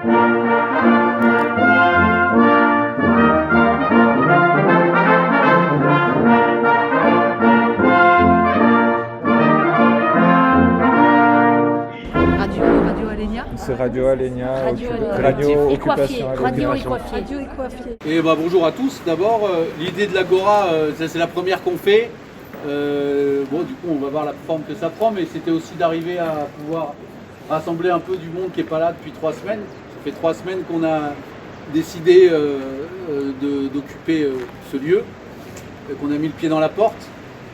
C'est Radio Alenia, Radio Occupation Alenia. Et bonjour à tous. D'abord, l'idée de l'Agora, c'est la première qu'on fait. Du coup, on va voir la forme que ça prend, mais c'était aussi d'arriver à pouvoir rassembler un peu du monde qui n'est pas là depuis 3 semaines. Ça fait 3 semaines qu'on a décidé d'occuper ce lieu, qu'on a mis le pied dans la porte.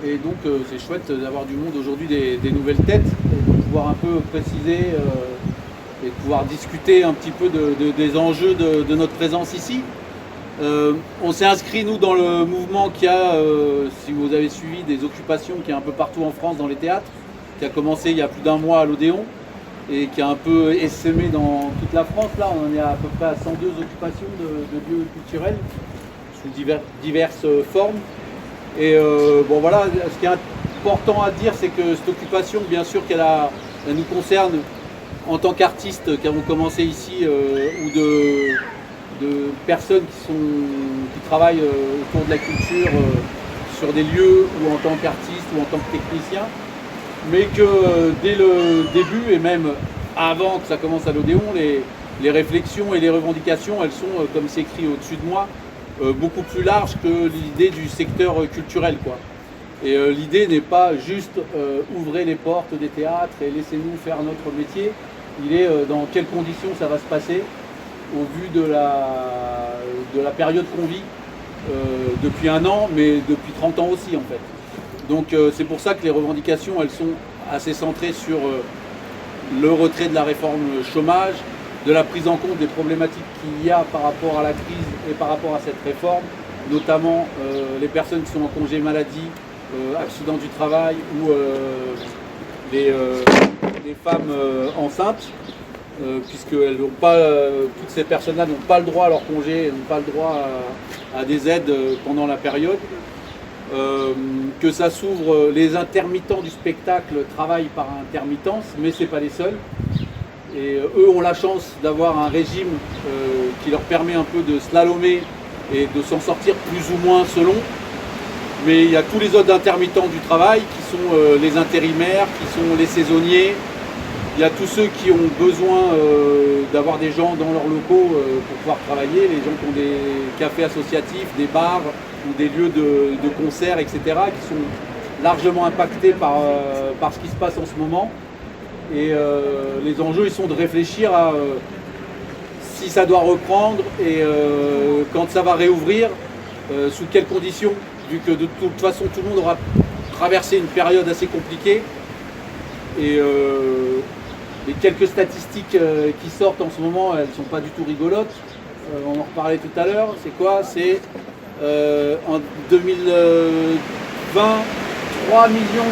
Et donc, c'est chouette d'avoir du monde aujourd'hui, des nouvelles têtes, et de pouvoir un peu préciser et de pouvoir discuter un petit peu des enjeux de notre présence ici. On s'est inscrit, nous, dans le mouvement qui a, si vous avez suivi, des occupations qui est un peu partout en France dans les théâtres, qui a commencé il y a plus d'1 mois à l'Odéon et qui a un peu essaimé dans toute la France. Là, on en est à peu près à 102 occupations de lieux culturels sous diverses formes. Et voilà, ce qui est important à dire, c'est que cette occupation, bien sûr qu'elle nous concerne en tant qu'artistes qui avons commencé ici ou de personnes qui travaillent autour de la culture sur des lieux ou en tant qu'artistes ou en tant que techniciens, mais que dès le début et même avant que ça commence à l'Odéon, les réflexions et les revendications, elles sont, comme c'est écrit au-dessus de moi, beaucoup plus larges que l'idée du secteur culturel, quoi. Et l'idée n'est pas juste ouvrez les portes des théâtres et laissez-nous faire notre métier. Il est dans quelles conditions ça va se passer au vu de la période qu'on vit depuis 1 an, mais depuis 30 ans aussi en fait. Donc c'est pour ça que les revendications, elles sont assez centrées sur le retrait de la réforme chômage, de la prise en compte des problématiques qu'il y a par rapport à la crise et par rapport à cette réforme, notamment les personnes qui sont en congé maladie, accident du travail ou les femmes enceintes, puisque toutes ces personnes-là n'ont pas le droit à leur congé, n'ont pas le droit à des aides pendant la période. Que ça s'ouvre, les intermittents du spectacle travaillent par intermittence, mais ce n'est pas les seuls. Et eux ont la chance d'avoir un régime qui leur permet un peu de slalomer et de s'en sortir plus ou moins selon. Mais il y a tous les autres intermittents du travail qui sont les intérimaires, qui sont les saisonniers. Il y a tous ceux qui ont besoin d'avoir des gens dans leurs locaux pour pouvoir travailler, les gens qui ont des cafés associatifs, des bars ou des lieux de concert, etc., qui sont largement impactés par ce qui se passe en ce moment. Et les enjeux, ils sont de réfléchir à si ça doit reprendre et quand ça va réouvrir, sous quelles conditions, vu que de toute façon tout le monde aura traversé une période assez compliquée. Et les quelques statistiques qui sortent en ce moment, elles ne sont pas du tout rigolotes. On en reparlait tout à l'heure. C'est quoi? C'est en 2020, 3,5 millions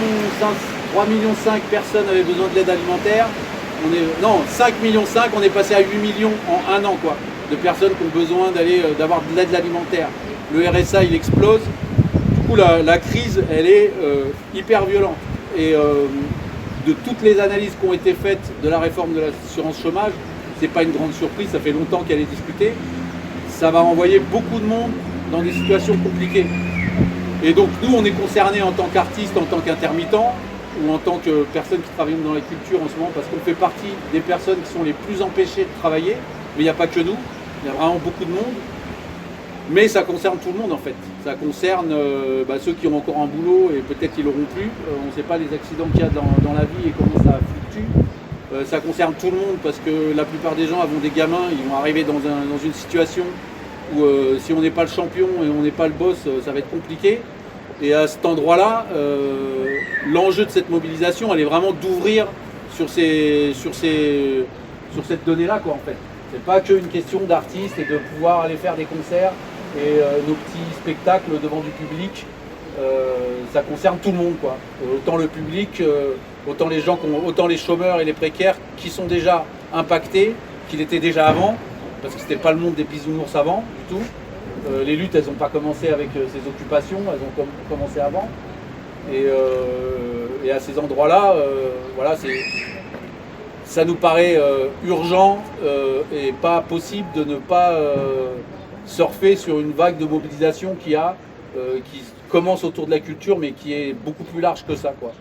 de personnes avaient besoin de l'aide alimentaire. 5,5 millions, on est passé à 8 millions en 1 an, quoi, de personnes qui ont besoin d'avoir de l'aide alimentaire. Le RSA, il explose. Du coup, la crise, elle est hyper violente. Et de toutes les analyses qui ont été faites de la réforme de l'assurance chômage, c'est pas une grande surprise, ça fait longtemps qu'elle est discutée. Ça va envoyer beaucoup de monde dans des situations compliquées. Et donc nous, on est concernés en tant qu'artistes, en tant qu'intermittents, ou en tant que personnes qui travaillent dans la culture en ce moment, parce qu'on fait partie des personnes qui sont les plus empêchées de travailler, mais il n'y a pas que nous, il y a vraiment beaucoup de monde. Mais ça concerne tout le monde en fait. Ça concerne ceux qui ont encore un boulot et peut-être qu'ils l'auront plus. On ne sait pas les accidents qu'il y a dans la vie et comment ça fluctue. Ça concerne tout le monde parce que la plupart des gens avons des gamins, ils vont arriver dans une situation où si on n'est pas le champion et on n'est pas le boss, ça va être compliqué. Et à cet endroit-là, l'enjeu de cette mobilisation, elle est vraiment d'ouvrir sur cette donnée-là, quoi, en fait. C'est pas qu'une question d'artistes et de pouvoir aller faire des concerts et nos petits spectacles devant du public. Ça concerne tout le monde, quoi. Autant le public, autant les gens, autant les chômeurs et les précaires qui sont déjà impactés, qu'ils étaient déjà avant, parce que c'était pas le monde des bisounours avant du tout. Les luttes, elles n'ont pas commencé avec ces occupations, elles ont commencé avant. Et à ces endroits-là, voilà, ça nous paraît urgent et pas possible de ne pas surfer sur une vague de mobilisation qui commence autour de la culture, mais qui est beaucoup plus large que ça, quoi.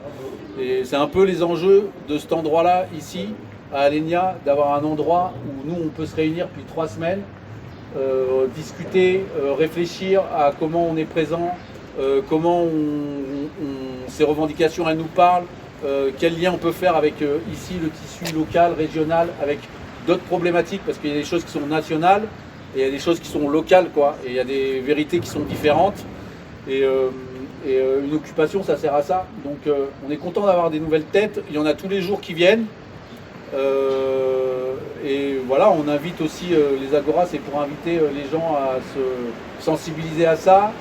Et c'est un peu les enjeux de cet endroit-là, ici, à Alenia, d'avoir un endroit où nous, on peut se réunir depuis 3 semaines, discuter, réfléchir à comment on est présent, comment ces revendications, elles nous parlent, quel lien on peut faire avec ici le tissu local, régional, avec d'autres problématiques, parce qu'il y a des choses qui sont nationales et il y a des choses qui sont locales, quoi. Et il y a des vérités qui sont différentes. Et une occupation, ça sert à ça. Donc on est content d'avoir des nouvelles têtes. Il y en a tous les jours qui viennent. Et voilà, on invite aussi les Agoras, c'est pour inviter les gens à se sensibiliser à ça,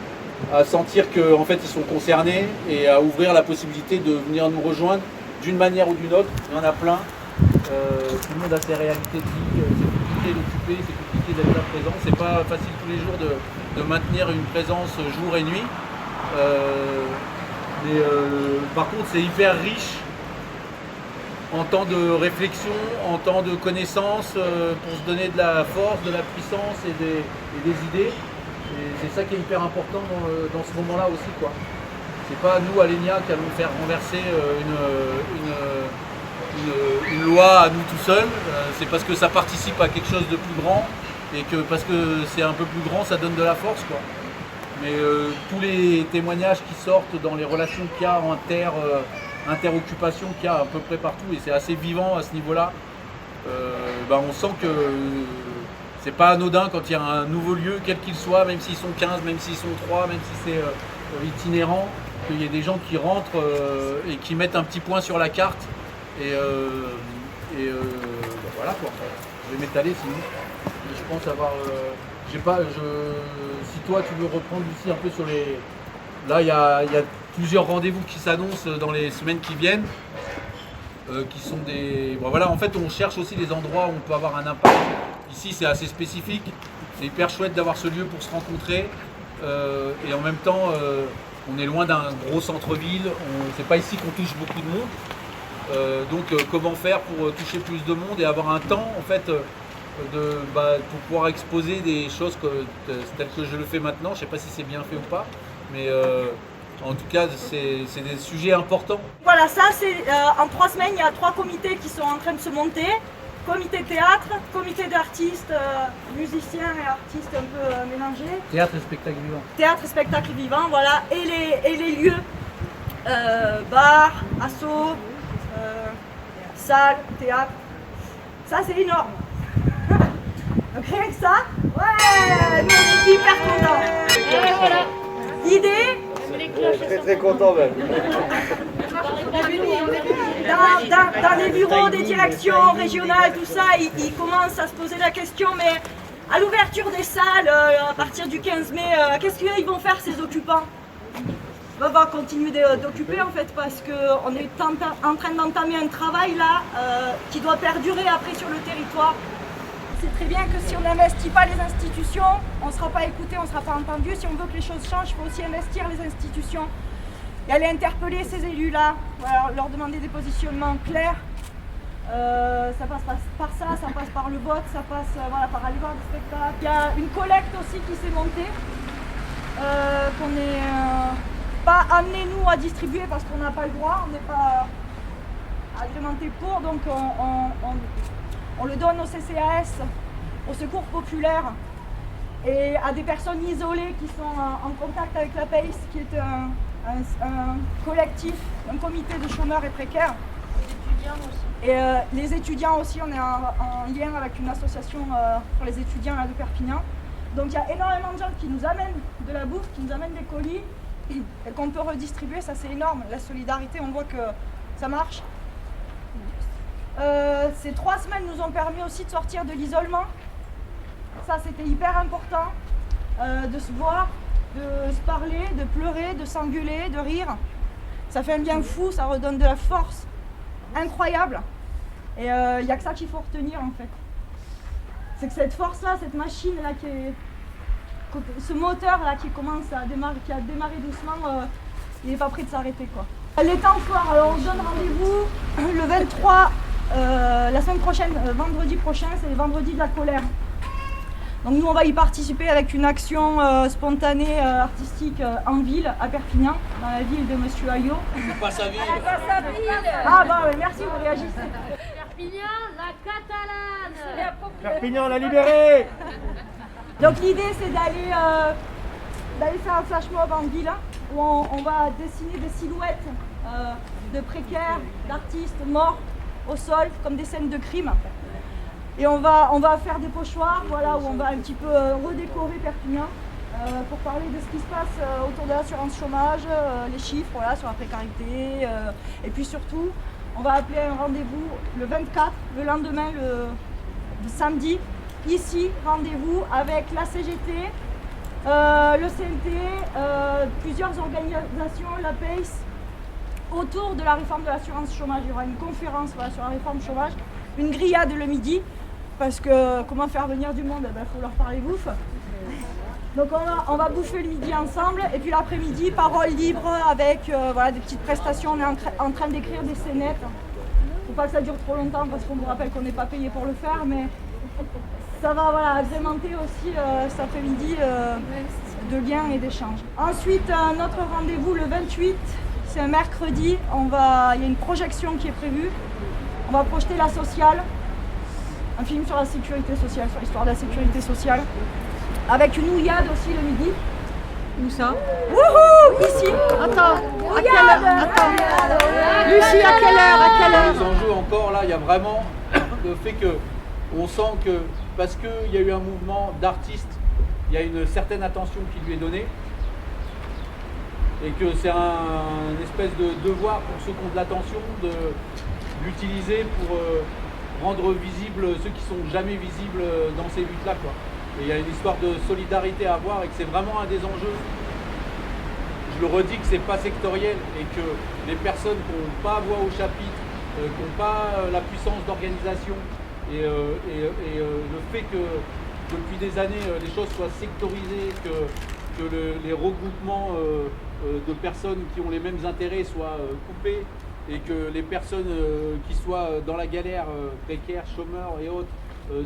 à sentir qu'en fait ils sont concernés et à ouvrir la possibilité de venir nous rejoindre d'une manière ou d'une autre. Il y en a plein. Tout le monde a ses réalités de vie. C'est compliqué d'occuper, c'est compliqué d'être là présent. C'est pas facile tous les jours de maintenir une présence jour et nuit. Par contre, c'est hyper riche en temps de réflexion, en temps de connaissance, pour se donner de la force, de la puissance et des idées. Et c'est ça qui est hyper important dans ce moment-là aussi, quoi. C'est pas nous, Alenia, qui allons faire renverser une loi à nous tout seuls. C'est parce que ça participe à quelque chose de plus grand et que parce que c'est un peu plus grand, ça donne de la force, quoi. Mais tous les témoignages qui sortent dans les relations qu'il y a en interoccupation qu'il y a à peu près partout, et c'est assez vivant à ce niveau-là, on sent que c'est pas anodin quand il y a un nouveau lieu, quel qu'il soit, même s'ils sont 15, même s'ils sont 3, même si c'est itinérant, qu'il y ait des gens qui rentrent et qui mettent un petit point sur la carte. Voilà, quoi. Je vais m'étaler sinon. Je pense avoir... si toi tu veux reprendre aussi un peu sur les... Là, il y a plusieurs rendez-vous qui s'annoncent dans les semaines qui viennent, qui sont des... voilà, en fait, on cherche aussi des endroits où on peut avoir un impact. Ici, c'est assez spécifique. C'est hyper chouette d'avoir ce lieu pour se rencontrer. Et en même temps, on est loin d'un gros centre-ville. C'est pas ici qu'on touche beaucoup de monde. Donc, comment faire pour toucher plus de monde et avoir un temps, en fait... pour pouvoir exposer des choses telles que je le fais maintenant. Je ne sais pas si c'est bien fait ou pas, mais en tout cas c'est des sujets importants. Voilà, ça c'est en 3 semaines, il y a 3 comités qui sont en train de se monter. Comité théâtre, comité d'artistes, musiciens et artistes un peu mélangés. Théâtre et spectacle vivant. Théâtre et spectacle vivant, voilà. Et les lieux, bar, asso, salle, théâtre. Ça c'est énorme. Donc rien que ça, ouais, nous on est hyper contents. Voilà. L'idée, Très content même. dans les bureaux des directions régionales, tout ça, ils commencent à se poser la question, mais à l'ouverture des salles, à partir du 15 mai, qu'est-ce qu'ils vont faire ces occupants? On va continuer d'occuper en fait, parce qu'on est en train d'entamer un travail là qui doit perdurer après sur le territoire. C'est très bien que si on n'investit pas les institutions, on ne sera pas écouté, on ne sera pas entendu. Si on veut que les choses changent, il faut aussi investir les institutions et aller interpeller ces élus-là, voilà, leur demander des positionnements clairs. Ça passe par ça, ça passe par le vote, ça passe par aller voir des spectacles. Il y a une collecte aussi qui s'est montée, qu'on n'est pas amené nous à distribuer parce qu'on n'a pas le droit, on n'est pas agrémenté pour, donc on le donne au CCAS, au Secours Populaire et à des personnes isolées qui sont en contact avec la PACE, qui est un collectif, un comité de chômeurs et précaires. Les étudiants aussi. Et les étudiants aussi, on est en lien avec une association pour les étudiants là, de Perpignan. Donc il y a énormément de gens qui nous amènent de la bouffe, qui nous amènent des colis et qu'on peut redistribuer, ça c'est énorme. La solidarité, on voit que ça marche. Ces 3 semaines nous ont permis aussi de sortir de l'isolement. Ça c'était hyper important, de se voir, de se parler, de pleurer, de s'engueuler, de rire. Ça fait un bien fou, ça redonne de la force incroyable. Et il n'y a que ça qu'il faut retenir en fait. C'est que cette force-là, cette machine-là, ce moteur-là qui commence à démarrer, qui a démarré doucement, il n'est pas prêt de s'arrêter, quoi. Les temps forts, alors on se donne rendez-vous le 23 la semaine prochaine, vendredi prochain, c'est le vendredi de la colère. Donc nous on va y participer avec une action spontanée artistique en ville, à Perpignan, dans la ville de Monsieur Ayot. Pas sa ville. Ah bah ouais, merci, vous réagissez. Perpignan, la catalane. Perpignan, la libérée. Donc l'idée c'est d'aller faire un flash mob en ville, où on va dessiner des silhouettes de précaires, d'artistes morts au sol, comme des scènes de crime. Et on va faire des pochoirs, voilà, où on va un petit peu redécorer Perpignan pour parler de ce qui se passe autour de l'assurance chômage, les chiffres, voilà, sur la précarité. Et puis surtout, on va appeler un rendez-vous le 24, le lendemain, le samedi. Ici, rendez-vous avec la CGT, le CNT, plusieurs organisations, la PACE, autour de la réforme de l'assurance chômage. Il y aura une conférence voilà, sur la réforme chômage, une grillade le midi. Parce que comment faire venir du monde, il faut leur parler bouffe. Donc on va bouffer le midi ensemble et puis l'après-midi, parole libre avec voilà, des petites prestations. On est en train d'écrire des scénettes. Faut pas que ça dure trop longtemps parce qu'on vous rappelle qu'on n'est pas payé pour le faire, mais ça va voilà, agrémenter aussi cet après-midi de liens et d'échanges. Ensuite, notre rendez-vous le 28, c'est un mercredi. Il y a une projection qui est prévue. On va projeter La Sociale. Un film sur la sécurité sociale, sur l'histoire de la sécurité sociale. Avec une ouillade aussi le midi. Où ça? Wouhou! Ici! Attends, à quelle heure? Attends. Lucie, à quelle heure? Les enjeux encore là, il y a vraiment le fait que on sent que parce qu'il y a eu un mouvement d'artistes, il y a une certaine attention qui lui est donnée. Et que c'est un espèce de devoir pour ceux qui ont de l'attention de l'utiliser pour rendre visibles ceux qui sont jamais visibles dans ces luttes-là, quoi. Et il y a une histoire de solidarité à avoir et que c'est vraiment un des enjeux. Je le redis que c'est pas sectoriel et que les personnes qui n'ont pas voix au chapitre, qui n'ont pas la puissance d'organisation et le fait que depuis des années les choses soient sectorisées, que les regroupements de personnes qui ont les mêmes intérêts soient coupés, et que les personnes qui soient dans la galère, précaires, chômeurs et autres,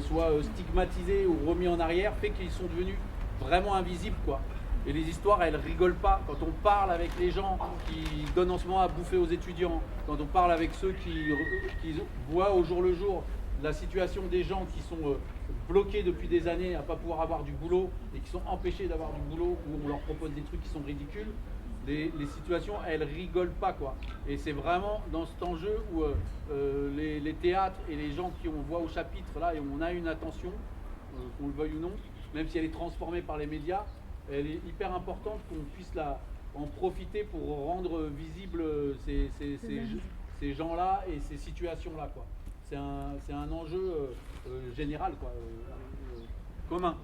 soient stigmatisées ou remis en arrière, fait qu'ils sont devenus vraiment invisibles, quoi. Et les histoires, elles rigolent pas. Quand on parle avec les gens qui donnent en ce moment à bouffer aux étudiants, quand on parle avec ceux qui voient au jour le jour la situation des gens qui sont bloqués depuis des années à pas pouvoir avoir du boulot et qui sont empêchés d'avoir du boulot, où on leur propose des trucs qui sont ridicules, les situations, elles rigolent pas, quoi. Et c'est vraiment dans cet enjeu où les théâtres et les gens qui ont voix au chapitre, là, et on a une attention, qu'on le veuille ou non, même si elle est transformée par les médias, elle est hyper importante qu'on puisse en profiter pour rendre visibles ces gens-là et ces situations-là, quoi. C'est un enjeu général, quoi, commun.